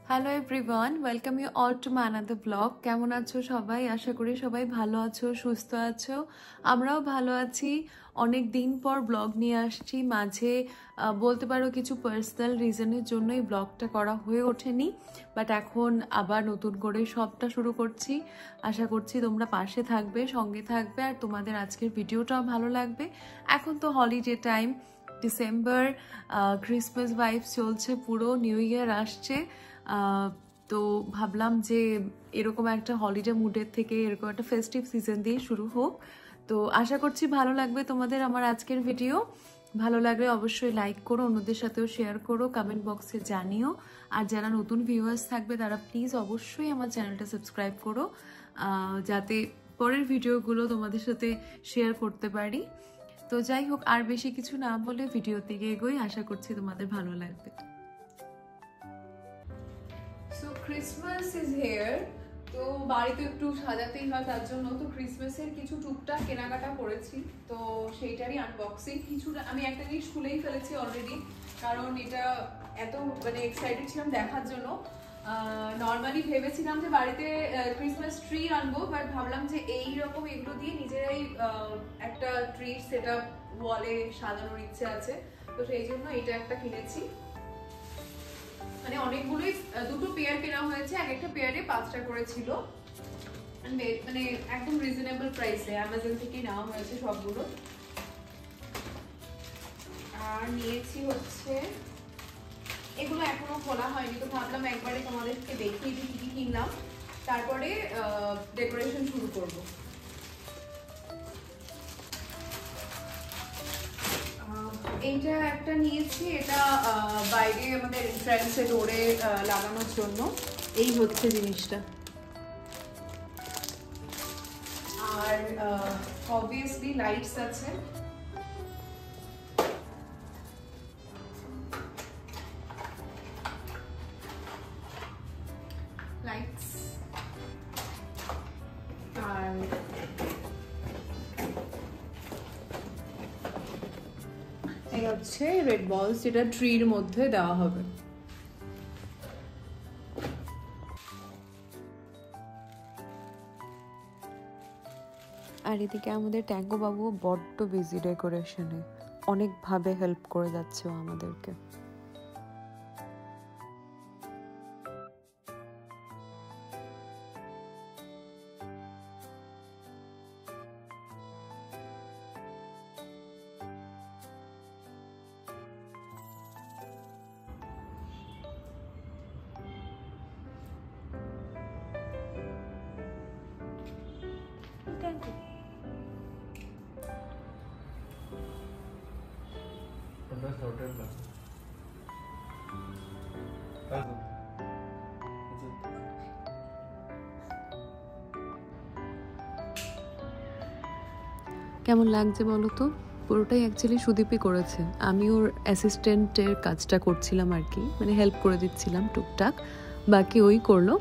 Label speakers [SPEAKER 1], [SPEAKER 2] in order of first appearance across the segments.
[SPEAKER 1] Hello everyone, welcome you all to my another blog. কেমন আছো সবাই? আশা করি সবাই ভালো আছো, সুস্থ আছো। আমরাও ভালো আছি। অনেক দিন পর ব্লগ নিয়ে আসছি। মাঝে বলতে পারো কিছু পার্সোনাল রিজনের জন্য এই ব্লগটা করা হয়ে ওঠেনি, বাট এখন আবার নতুন করে সবটা শুরু করছি। আশা করছি তোমরা পাশে থাকবে, সঙ্গে থাকবে, আর তোমাদের আজকের ভিডিওটাও ভালো লাগবে। এখন তো holiday time, December, Christmas vibes চলছে, পুরো নিউ ইয়ার আসছে। তো ভাবলাম যে এরকম একটা হলিডে মুডের থেকে এরকম একটা ফেস্টিভ সিজন দিয়ে শুরু হোক। তো আশা করছি ভালো লাগবে তোমাদের আমার আজকের ভিডিও। ভালো লাগলে অবশ্যই লাইক করো, অন্যদের সাথেও শেয়ার করো, কমেন্ট বক্সে জানিও। আর যারা নতুন ভিউয়ার্স থাকবে তারা প্লিজ অবশ্যই আমার চ্যানেলটা সাবস্ক্রাইব করো, যাতে পরের ভিডিওগুলো তোমাদের সাথে শেয়ার করতে পারি। তো যাই হোক, আর বেশি কিছু না বলে ভিডিও থেকে এগোই। আশা করছি তোমাদের ভালো লাগবে। So Christmas is here. তো বাড়িতে একটু সাজাতেই হয়, তার জন্য তো ক্রিসমাসের কিছু টুকটাক কেনাকাটা করেছি। তো সেইটারই আনবক্সিং। কিছুটা আমি একটা জিনিস খুলেই ফেলেছি অলরেডি, কারণ এটা এত এক্সাইটেড ছিলাম দেখার জন্য। নর্মালি ভেবেছিলাম যে বাড়িতে ক্রিসমাস ট্রি আনবো, বাট ভাবলাম যে এইরকম এগুলো দিয়ে নিজেরাই একটা ট্রি সেট আপ ওয়ালে সাজানোর ইচ্ছে আছে। তো সেই জন্য এটা একটা কিনেছি। অনেকগুলোই, দুটো পেয়ার কেনা হয়েছে, এক একটা পেয়ারে 5টা করে ছিল। একদম রিজনেবল প্রাইসে অ্যামাজন থেকে নেওয়া হয়েছে সবগুলো। আর নিয়েছি হচ্ছে, এগুলো এখনো খোলা হয়নি, তো ভাবলাম একবারে তোমাদেরকে দেখিয়ে দিই কি কি কিনলাম, তারপরে ডেকোরেশন শুরু করব। এইটা একটা নিয়েছি, এটা বাইরে আমাদের এন্ট্রান্সে ডোরে লাগানোর জন্য। এই হচ্ছে জিনিসটা। আর অবভিয়াসলি লাইটস আছে। লাইটস আর এই হচ্ছে রেড বলস, যেটা ট্রির মধ্যে দেওয়া হবে। আর এদিকে আমাদের ট্যাঙ্গো বাবু বড্ড বিজি ডেকোরেশনে, অনেকভাবে হেল্প করে যাচ্ছে ও আমাদেরকে। কেমন লাগছে বলো তো? পুরোটাই অ্যাকচুয়ালি সুদীপই করেছে। আমি ওর অ্যাসিস্ট্যান্টের কাজটা করছিলাম আর কি, হেল্প করে দিচ্ছিলাম টুকটাক, বাকি ওই করলো।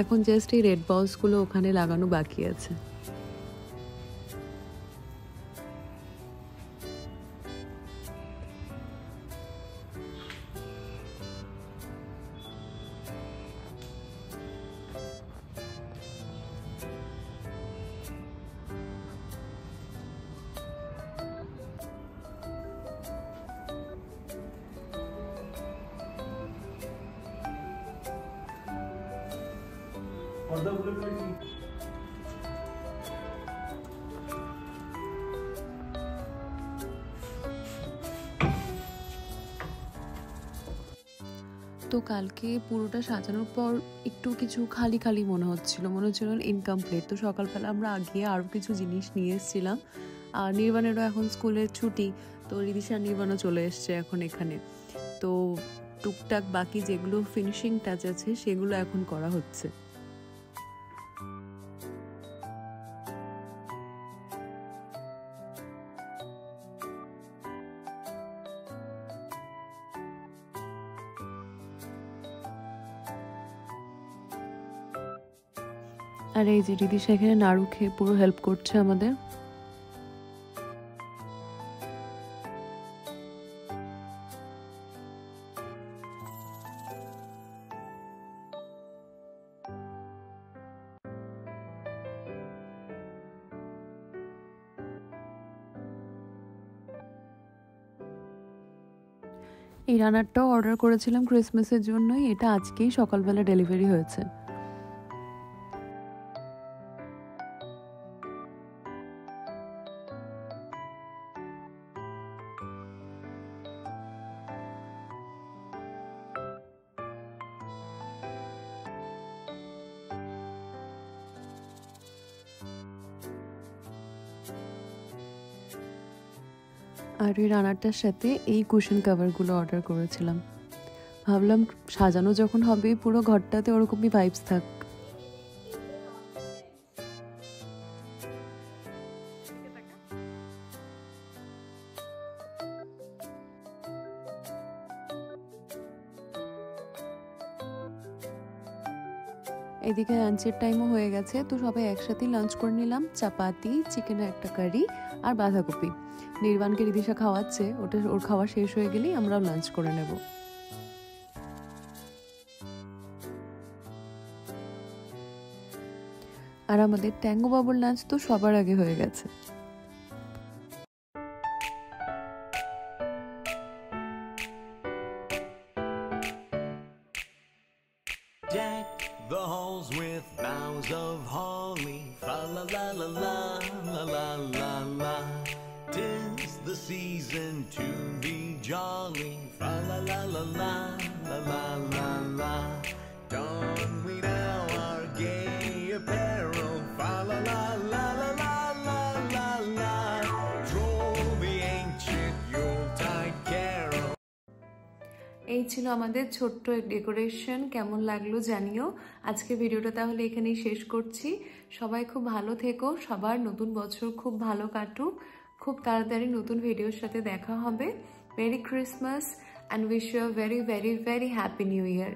[SPEAKER 1] এখন জাস্ট এই রেড বলসগুলো ওখানে লাগানো বাকি আছে। তো কালকে পুরোটা সাজানোর পর একটু কিছু খালি খালি মনে হচ্ছিল ইনকমপ্লিট। তো সকালবেলা আমরা গিয়ে আরও কিছু জিনিস নিয়ে এসেছিলাম। আর নির্বাণেরও এখন স্কুলের ছুটি, তো রিদিশা নির্বাণও চলে এসছে এখন এখানে। তো টুকটাক বাকি যেগুলো ফিনিশিং টাচ আছে সেগুলো এখন করা হচ্ছে। আর এই যে রিদিশা এখানে নাড়ু খেয়ে পুরো হেল্প করছে আমাদের। এই রানারটাও অর্ডার করেছিলাম ক্রিসমাসের জন্যই, এটা আজকেই সকালবেলা ডেলিভারি হয়েছে। আর এই রানারটার সাথে এই কুশন কভারগুলো অর্ডার করেছিলাম, ভাবলাম সাজানো যখন হবে পুরো ঘরটাতে ওরকমই ভাইবস থাক। এদিকে লাঞ্চের টাইমও হয়ে গেছে, তো সবাই একসাথেই লাঞ্চ করে নিলাম। চাপাতি, চিকেনের একটা কারি আর বাঁধাকপি। নির্বাণকে রিদিশা খাওয়াচ্ছে, ওর খাওয়া শেষ হয়ে গেলেই আমরাও লাঞ্চ করে নেব। আর আমাদের ট্যাঙ্গো বাবুর লাঞ্চ তো সবার আগে হয়ে গেছে।
[SPEAKER 2] Deck the halls with boughs of holly, fa la la la la la la la la. 'Tis the season to be jolly, fa la la la la la la la la. Don we now our gay apparel, fa la la la la la la la la. Troll the ancient Yuletide carol.
[SPEAKER 1] এই ছিল আমাদের ছোট্ট decoration, কেমন লাগলো জানিও। আজকে ভিডিওটা তাহলে এখানেই শেষ করছি। সবাই খুব ভালো থেকো, সবার নতুন বছর খুব ভালো কাটুক, খুব তাড়াতাড়ি নতুন ভিডিওর সাথে দেখা হবে। Merry Christmas and wish you a very very very happy new year.